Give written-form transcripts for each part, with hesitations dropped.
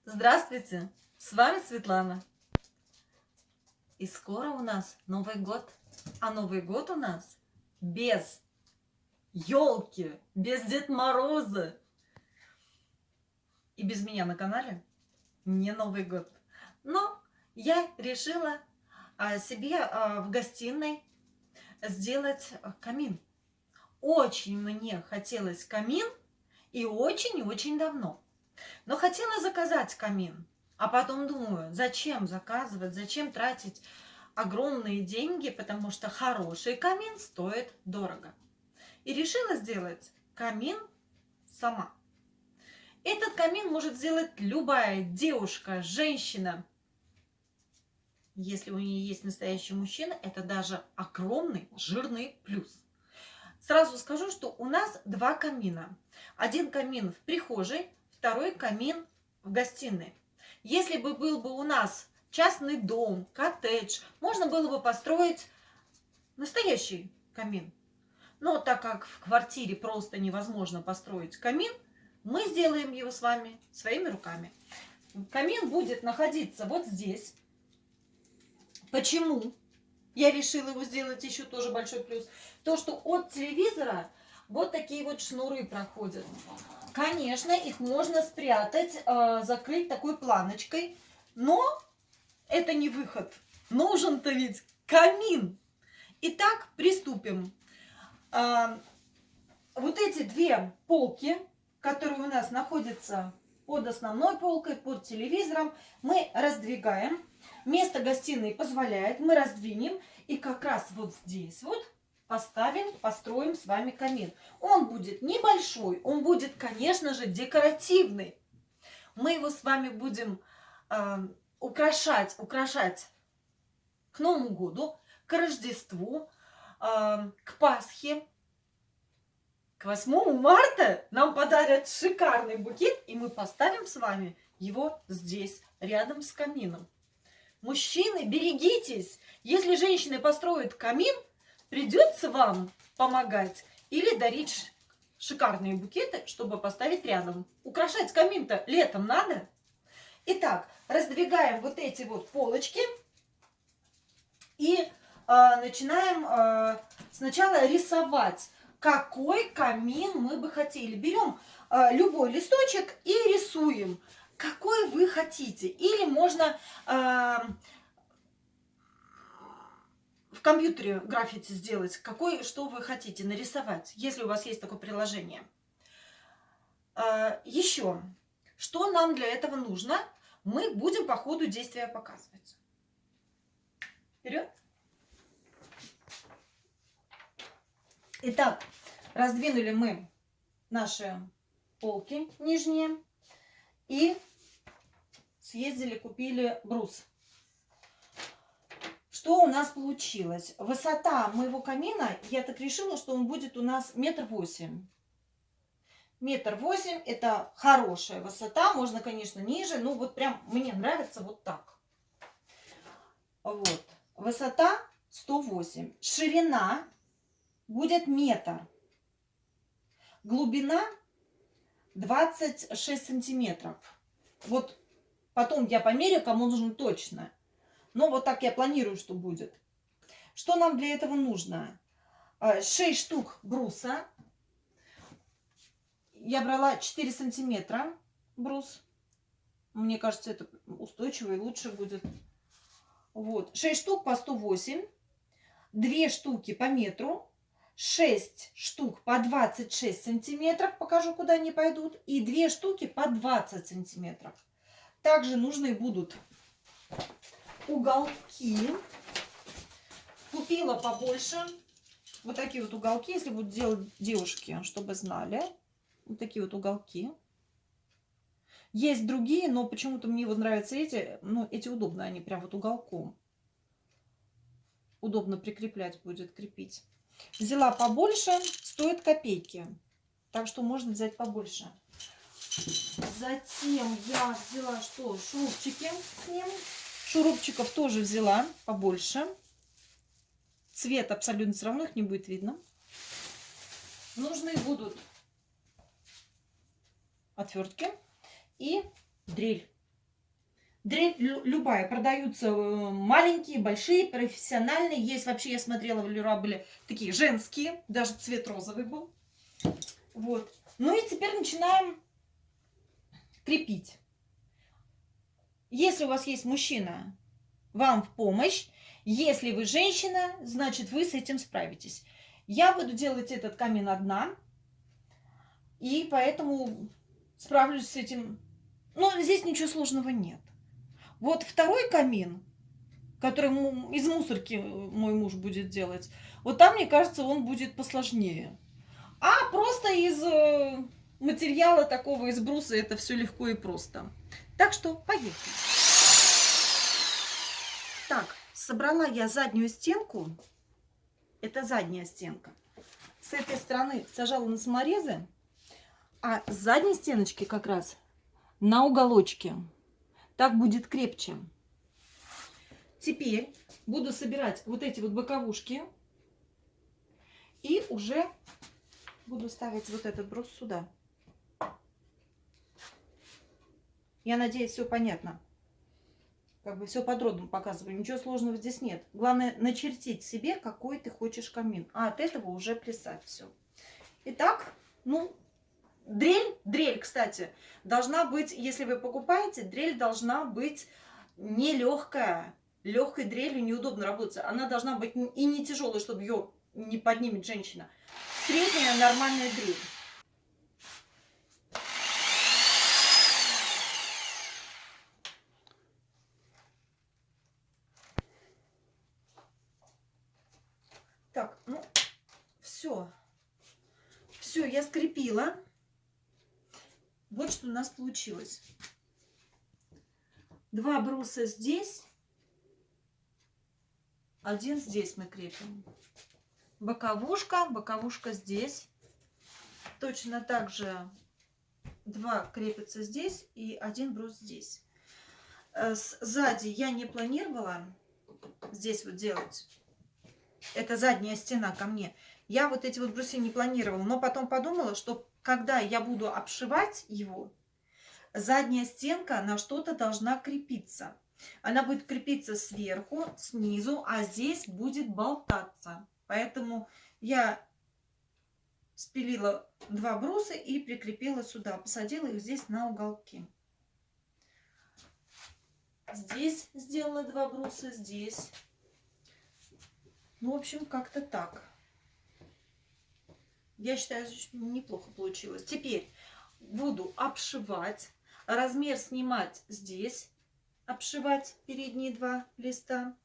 Здравствуйте, с вами Светлана. И скоро у нас Новый год. А Новый год у нас без елки, без Дед Мороза. И без меня на канале не Новый год. Но я решила себе в гостиной сделать камин. Очень мне хотелось камин и очень давно. Но хотела заказать камин, а потом думаю, зачем заказывать, зачем тратить огромные деньги, потому что хороший камин стоит дорого. И решила сделать камин сама. Этот камин может сделать любая девушка, женщина. Если у нее есть настоящий мужчина, это даже огромный жирный плюс. Сразу скажу, что у нас два камина. Один камин в прихожей, второй камин в гостиной. Если бы был бы у нас частный дом, коттедж, можно было бы построить настоящий камин. Но так как в квартире просто невозможно построить камин, мы сделаем его с вами своими руками. Камин будет находиться вот здесь. Почему я решила его сделать, еще тоже большой плюс? То, что от телевизора вот такие вот шнуры проходят. Конечно, их можно спрятать, закрыть такой планочкой, но это не выход. Нужен-то ведь камин. Итак, приступим. Вот эти две полки, которые у нас находятся под основной полкой, под телевизором, мы раздвигаем. Место гостиной позволяет, мы раздвинем. И как раз вот здесь вот построим с вами камин. Он будет небольшой, он будет, конечно же, декоративный. Мы его с вами будем украшать к Новому году, к Рождеству, к Пасхе. К 8 марта нам подарят шикарный букет, и мы поставим с вами его здесь, рядом с камином. Мужчины, берегитесь! Если женщины построят камин, придется вам помогать или дарить шикарные букеты, чтобы поставить рядом. Украшать камин-то летом надо. Итак, раздвигаем вот эти вот полочки и начинаем сначала рисовать, какой камин мы бы хотели. Берем любой листочек и рисуем, какой вы хотите. Или можно в компьютере граффити сделать, что вы хотите нарисовать, если у вас есть такое приложение. Еще, что нам для этого нужно, мы будем по ходу действия показывать. Вперед! Итак, раздвинули мы наши полки нижние и съездили, купили брус. Что у нас получилось? Высота моего камина, я так решила, что он будет у нас 1,8 м. 1,8 м это хорошая высота, можно, конечно, ниже, но вот прям мне нравится вот так. Вот. Высота 108. Ширина будет 1 метр. Глубина 26 сантиметров. Вот потом я померю, кому нужно точно. Но вот так я планирую, что будет. Что нам для этого нужно? 6 штук бруса. Я брала 4 сантиметра брус. Мне кажется, это устойчиво и лучше будет. Вот. 6 штук по 108. 2 штуки по метру. 6 штук по 26 сантиметров. Покажу, куда они пойдут. И 2 штуки по 20 сантиметров. Также нужны будут уголки. Купила побольше. Вот такие вот уголки, если будут делать девушки, чтобы знали. Вот такие вот уголки. Есть другие, но почему-то мне вот нравятся эти. Ну, эти удобно, они прям вот уголком. Удобно прикреплять будет, крепить. Взяла побольше, стоит копейки. Так что можно взять побольше. Затем я взяла что? Шурупчики к ним. Шурупчиков тоже взяла побольше. Цвет абсолютно все равно, их не будет видно. Нужны будут отвертки и дрель. Дрель любая, продаются маленькие, большие, профессиональные. Есть вообще, я смотрела, в Леруа были такие женские, даже цвет розовый был. Вот. Ну и теперь начинаем крепить. Если у вас есть мужчина, вам в помощь. Если вы женщина, значит вы с этим справитесь. Я буду делать этот камин одна, и поэтому справлюсь с этим. Но здесь ничего сложного нет. Вот второй камин, который из мусорки мой муж будет делать, вот там, мне кажется, он будет посложнее. А просто из материала такого, из бруса, это все легко и просто. Так что поехали. Так, собрала я заднюю стенку. Это задняя стенка. С этой стороны сажала на саморезы, а с задней стеночки как раз на уголочке. Так будет крепче. Теперь буду собирать вот эти вот боковушки. И уже буду ставить вот этот брус сюда. Я надеюсь, все понятно. Как бы все подробно показываю. Ничего сложного здесь нет. Главное начертить себе, какой ты хочешь камин. А от этого уже плясать все. Итак, ну, дрель, кстати, должна быть, если вы покупаете, дрель должна быть не легкая. Легкой дрелью неудобно работать. Она должна быть и не тяжелая, чтобы ее не поднимет женщина. Средняя нормальная дрель. Так, ну, все. Все, я скрепила. Вот что у нас получилось. 2 бруса здесь. 1 здесь мы крепим. Боковушка здесь. Точно так же 2 крепятся здесь и 1 брус здесь. Сзади я не планировала здесь вот делать. Это задняя стена ко мне. Я вот эти вот брусы не планировала, но потом подумала, что когда я буду обшивать его, задняя стенка на что-то должна крепиться. Она будет крепиться сверху, снизу, а здесь будет болтаться. Поэтому я спилила 2 бруса и прикрепила сюда. Посадила их здесь на уголки. Здесь сделала 2 бруса, здесь. Ну, в общем, как-то так. Я считаю, что неплохо получилось. Теперь буду обшивать. Размер снимать здесь. Обшивать передние 2 листа.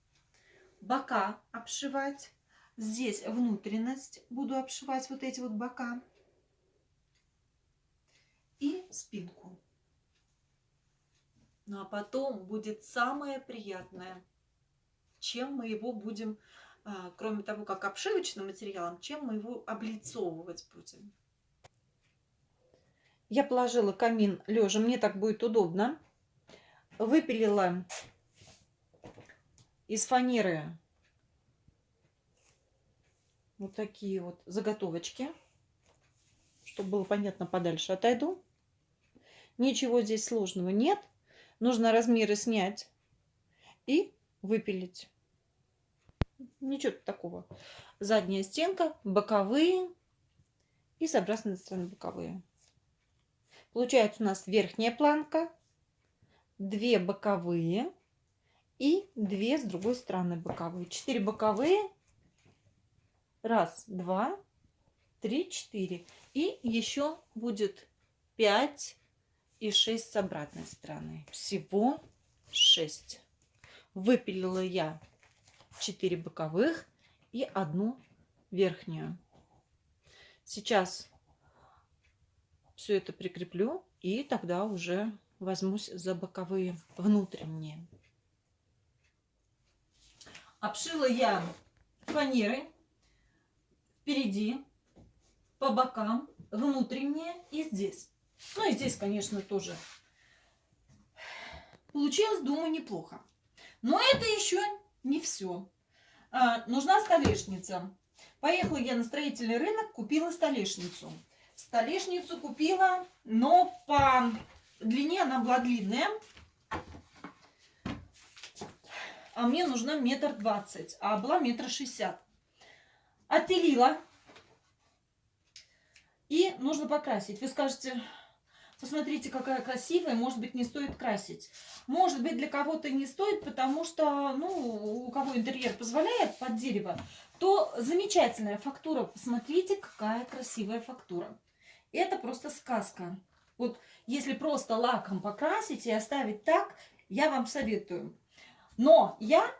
Бока обшивать. Здесь внутренность. Буду обшивать вот эти вот бока. И спинку. Ну, а потом будет самое приятное. Чем мы его будем... кроме того, как обшивочным материалом, чем мы его облицовывать будем. Я положила камин лежа, мне так будет удобно. Выпилила из фанеры вот такие вот заготовочки, чтобы было понятно, подальше отойду. Ничего здесь сложного нет. Нужно размеры снять и выпилить. Ничего такого. Задняя стенка, боковые и с обратной стороны боковые. Получается у нас верхняя планка, 2 боковые и 2 с другой стороны боковые. 4 боковые. 1, 2, 3, 4. И еще будет 5 и 6 с обратной стороны. Всего 6. Выпилила я 4 боковых и 1 верхнюю. Сейчас все это прикреплю и тогда уже возьмусь за боковые внутренние. Обшила я фанерой впереди, по бокам, внутренние и здесь. Ну и здесь, конечно, тоже. Получилось, думаю, неплохо. Но это еще не все. Нужна столешница. Поехала я на строительный рынок, купила столешницу. Столешницу купила, но по длине она была длинная. а мне нужно 1,20 м, а была 1,60 м. Отпилила. И нужно покрасить. Вы скажете, посмотрите, какая красивая, может быть, не стоит красить. Может быть, для кого-то не стоит, потому что, ну, у кого интерьер позволяет под дерево, то замечательная фактура. Посмотрите, какая красивая фактура. Это просто сказка. Вот если просто лаком покрасить и оставить так, я вам советую. Но я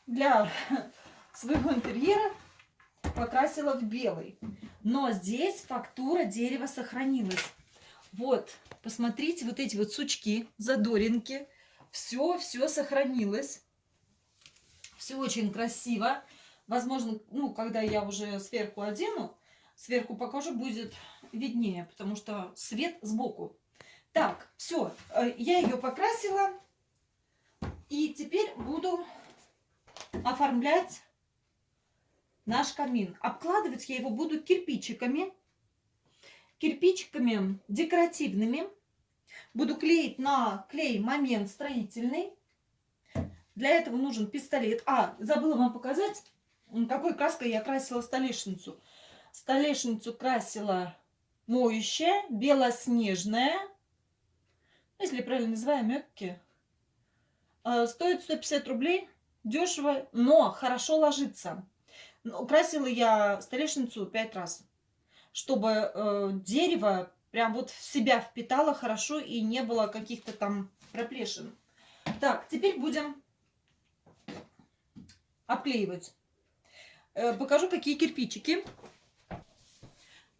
для своего интерьера покрасила в белый. Но здесь фактура дерева сохранилась. Вот, посмотрите, вот эти вот сучки, задоринки. Все сохранилось. Все очень красиво. Возможно, ну, когда я уже сверху одену, сверху покажу, будет виднее, потому что свет сбоку. Так, все, я ее покрасила. И теперь буду оформлять наш камин. Обкладывать я его буду кирпичиками. Кирпичиками декоративными. Буду клеить на клей момент строительный. Для этого нужен пистолет. А, забыла вам показать, какой краской я красила столешницу. Столешницу красила моющая, белоснежная. Если правильно называю, мягкие. Стоит 150 рублей. Дешево, но хорошо ложится. Украсила я столешницу 5 раз, чтобы дерево прям вот в себя впитало хорошо и не было каких-то там проплешин. Так, теперь будем обклеивать. Покажу, какие кирпичики.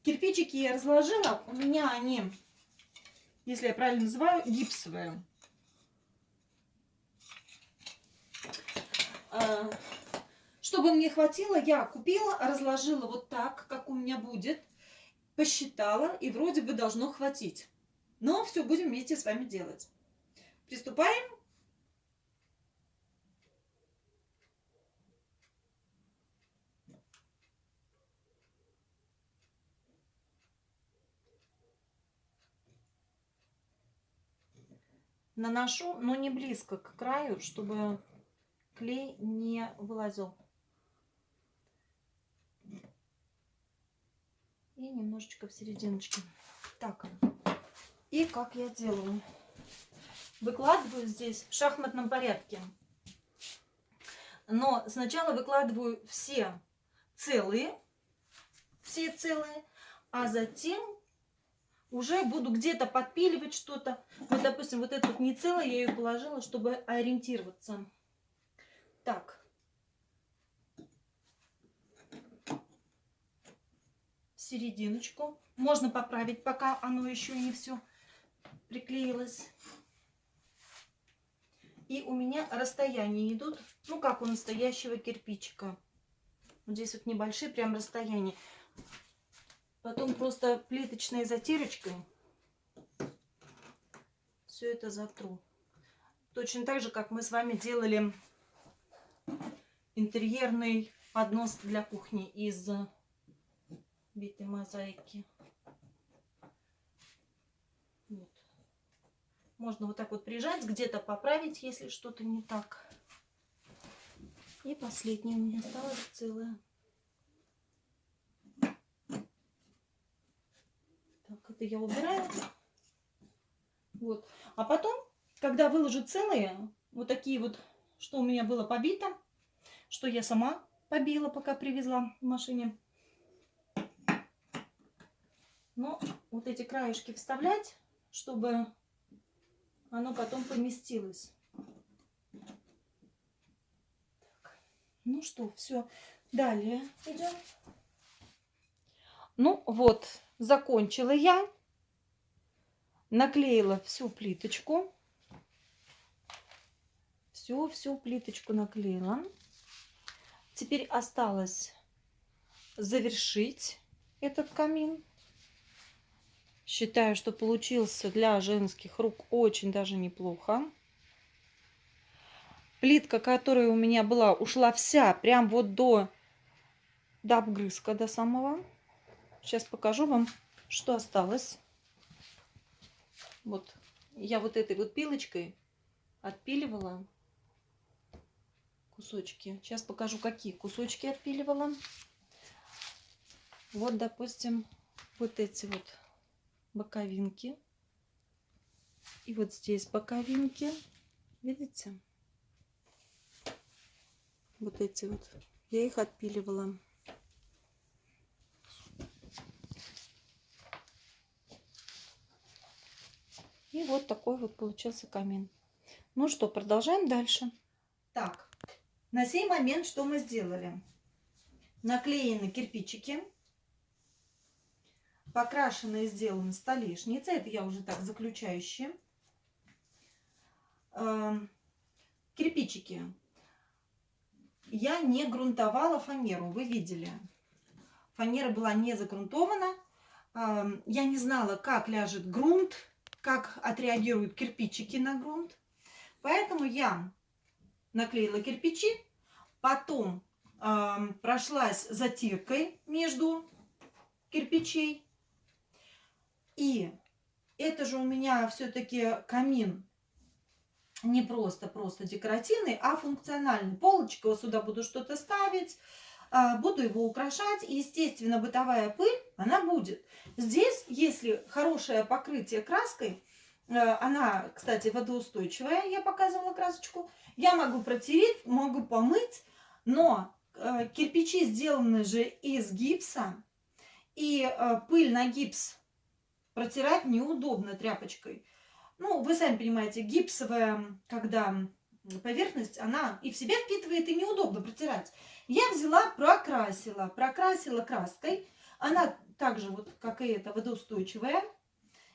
Кирпичики я разложила. У меня они, если я правильно называю, гипсовые. Чтобы мне хватило, я купила, разложила вот так, как у меня будет. Посчитала, и вроде бы должно хватить. Но все будем вместе с вами делать. Приступаем. Наношу, но не близко к краю, чтобы клей не вылазил. И немножечко в серединочке. Так, и как я делаю? Выкладываю здесь в шахматном порядке. Но сначала выкладываю все целые, а затем уже буду где-то подпиливать что-то. Вот, допустим, вот это вот не целое, я ее положила, чтобы ориентироваться. Так. Серединочку. Можно поправить, пока оно еще не все приклеилось. И у меня расстояния идут, ну, как у настоящего кирпичика. Вот здесь вот небольшие прям расстояния. Потом просто плиточной затирочкой все это затру. Точно так же, как мы с вами делали интерьерный поднос для кухни из битой мозаики. Вот. Можно вот так вот прижать, где-то поправить, если что-то не так. И последнее у меня осталось целое. Так, это я убираю. Вот. А потом, когда выложу целые, вот такие вот, что у меня было побито, что я сама побила, пока привезла в машине. Но вот эти краешки вставлять, чтобы оно потом поместилось. Так. Ну что, все. Далее идем. Ну вот, закончила я. Наклеила всю плиточку. Всю плиточку наклеила. Теперь осталось завершить этот камин. Считаю, что получился для женских рук очень даже неплохо. Плитка, которая у меня была, ушла вся, прям вот до обгрызка, до самого. Сейчас покажу вам, что осталось. Вот, я вот этой вот пилочкой отпиливала кусочки. Сейчас покажу, какие кусочки отпиливала. Вот, допустим, вот эти вот боковинки. И вот здесь боковинки. Видите? Вот эти вот. Я их отпиливала. И вот такой вот получился камин. Ну что, продолжаем дальше. Так, на сей момент что мы сделали? Наклеены кирпичики. Покрашены и сделаны столешницы. Это я уже так заключающие. Кирпичики. Я не грунтовала фанеру, вы видели. Фанера была не загрунтована. Я не знала, как ляжет грунт, как отреагируют кирпичики на грунт. Поэтому я наклеила кирпичи, потом прошлась затиркой между кирпичей. И это же у меня все-таки камин не просто декоративный, а функциональный. Полочка, вот сюда буду что-то ставить, буду его украшать. И, естественно, бытовая пыль, она будет. Здесь, если хорошее покрытие краской, она, кстати, водоустойчивая, я показывала красочку, я могу протереть, могу помыть, но кирпичи сделаны же из гипса, и пыль на гипс протирать неудобно тряпочкой. Ну, вы сами понимаете, гипсовая, когда поверхность, она и в себя впитывает, и неудобно протирать. Я взяла, прокрасила краской. Она также, вот как и эта, водоустойчивая.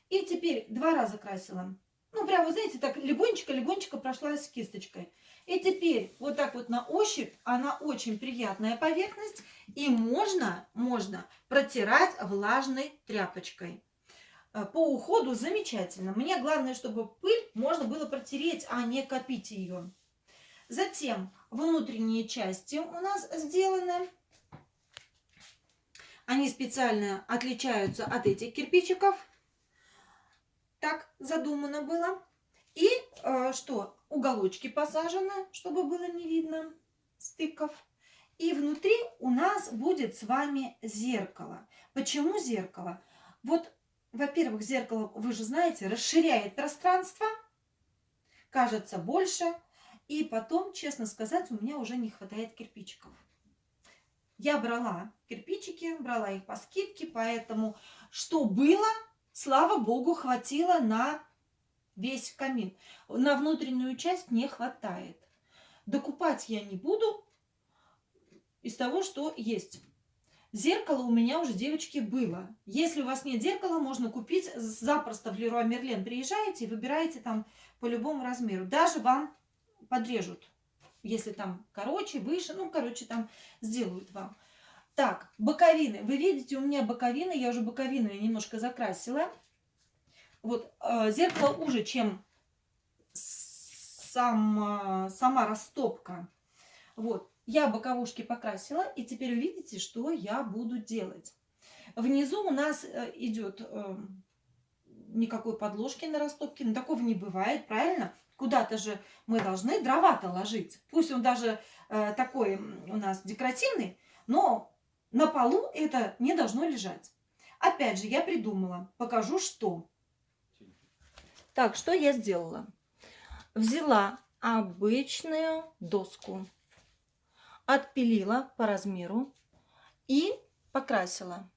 И теперь 2 раза красила. Ну, прям, вы знаете, так легонечко прошлась кисточкой. И теперь вот так вот на ощупь, она очень приятная поверхность. И можно протирать влажной тряпочкой. По уходу замечательно. Мне главное, чтобы пыль можно было протереть, а не копить ее. Затем внутренние части у нас сделаны. Они специально отличаются от этих кирпичиков. Так задумано было. И что? Уголочки посажены, чтобы было не видно стыков. И внутри у нас будет с вами зеркало. Почему зеркало? Вот, во-первых, зеркало, вы же знаете, расширяет пространство, кажется больше. И потом, честно сказать, у меня уже не хватает кирпичиков. Я брала кирпичики, брала их по скидке, поэтому что было, слава богу, хватило на весь камин. На внутреннюю часть не хватает. Докупать я не буду из того, что есть. Зеркало у меня уже, девочки, было. Если у вас нет зеркала, можно купить запросто в Леруа Мерлен. Приезжаете и выбираете там по любому размеру. Даже вам подрежут. Если там короче, выше, ну, короче, там сделают вам. Так, боковины. Вы видите, у меня боковины. Я уже боковину немножко закрасила. Вот зеркало уже, чем сама растопка. Вот. Я боковушки покрасила, и теперь увидите, что я буду делать. Внизу у нас идет никакой подложки на растопке, но такого не бывает, правильно? Куда-то же мы должны дрова-то ложить. Пусть он даже такой у нас декоративный, но на полу это не должно лежать. Опять же, я придумала, покажу, что. Так, что я сделала? Взяла обычную доску, отпилила по размеру и покрасила.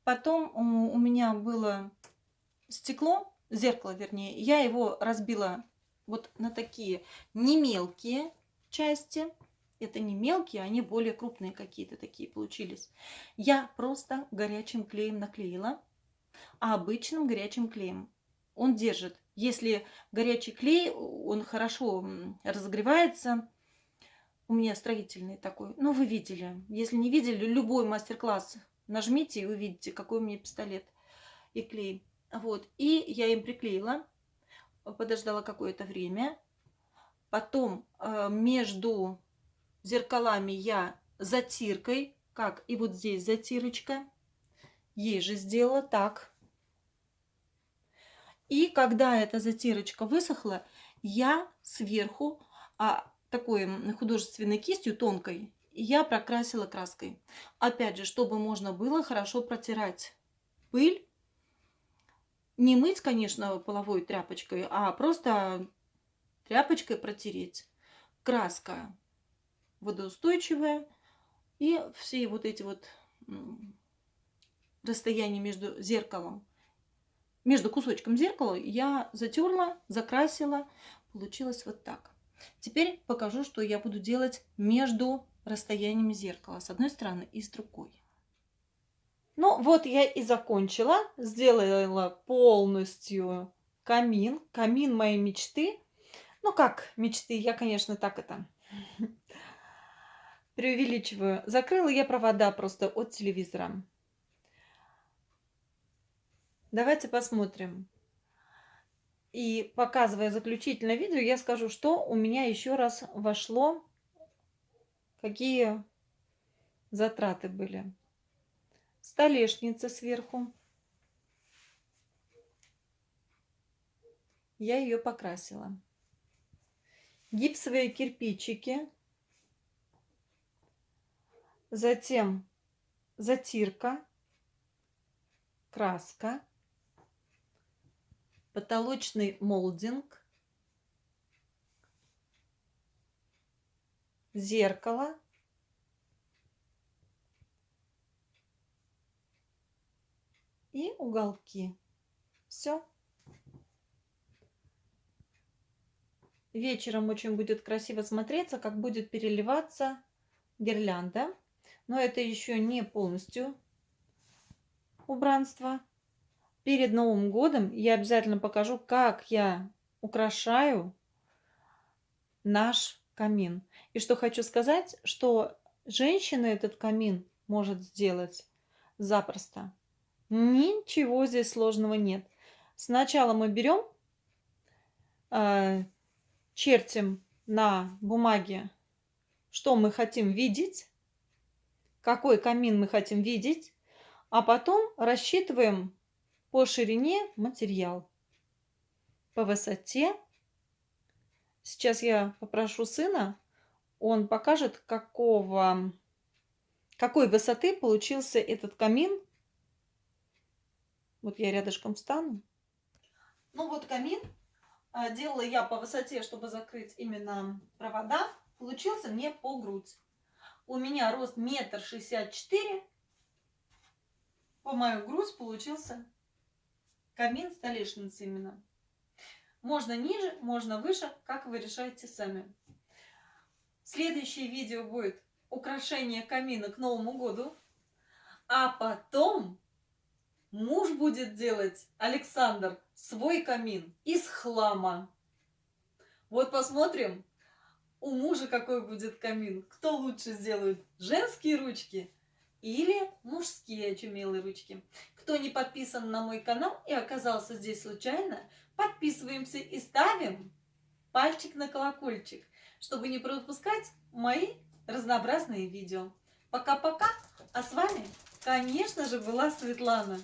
Потом у меня было стекло, зеркало вернее, я его разбила вот на такие не мелкие части. Это не мелкие, они более крупные какие-то такие получились. Я просто горячим клеем наклеила, а обычным горячим клеем. Он держит. Если горячий клей, он хорошо разогревается. У меня строительный такой. Ну, вы видели. Если не видели, любой мастер-класс нажмите и увидите, какой у меня пистолет и клей. Вот. И я им приклеила. Подождала какое-то время. Потом между зеркалами я затиркой, как и вот здесь затирочка, ей же сделала так. И когда эта затирочка высохла, я сверху такой художественной кистью тонкой, я прокрасила краской. Опять же, чтобы можно было хорошо протирать пыль. Не мыть, конечно, половой тряпочкой, а просто тряпочкой протереть. Краска водоустойчивая. И все вот эти вот расстояния между зеркалом, между кусочком зеркала я затерла, закрасила. Получилось вот так. Теперь покажу, что я буду делать между расстояниями зеркала с одной стороны и с другой. Ну вот я и закончила. Сделала полностью камин. Камин моей мечты. Ну как мечты, я, конечно, так это преувеличиваю. Закрыла я провода просто от телевизора. Давайте посмотрим. И показывая заключительное видео, я скажу, что у меня еще раз вошло, какие затраты были. Столешница сверху. Я ее покрасила. Гипсовые кирпичики. Затем затирка, краска, потолочный молдинг, зеркало, и уголки. Все. Вечером очень будет красиво смотреться, как будет переливаться гирлянда. Но это еще не полностью убранство. Перед Новым годом я обязательно покажу, как я украшаю наш камин. И что хочу сказать, что женщина этот камин может сделать запросто. Ничего здесь сложного нет. Сначала мы берем, чертим на бумаге, что мы хотим видеть, какой камин мы хотим видеть, а потом рассчитываем по ширине материал, по высоте. Сейчас я попрошу сына, он покажет, какой высоты получился этот камин. Вот я рядышком встану. Ну вот камин делала я по высоте, чтобы закрыть именно провода. Получился мне по грудь. У меня рост 1,64 м. По мою грудь получился камин столешницы именно. Можно ниже, можно выше, как вы решаете сами. Следующее видео будет украшение камина к Новому году. А потом муж будет делать, Александр, свой камин из хлама. Вот посмотрим, у мужа какой будет камин. Кто лучше сделает, женские ручки или мужские очумелые ручки. Кто не подписан на мой канал и оказался здесь случайно, подписываемся и ставим пальчик на колокольчик, чтобы не пропускать мои разнообразные видео. Пока-пока, а с вами, конечно же, была Светлана.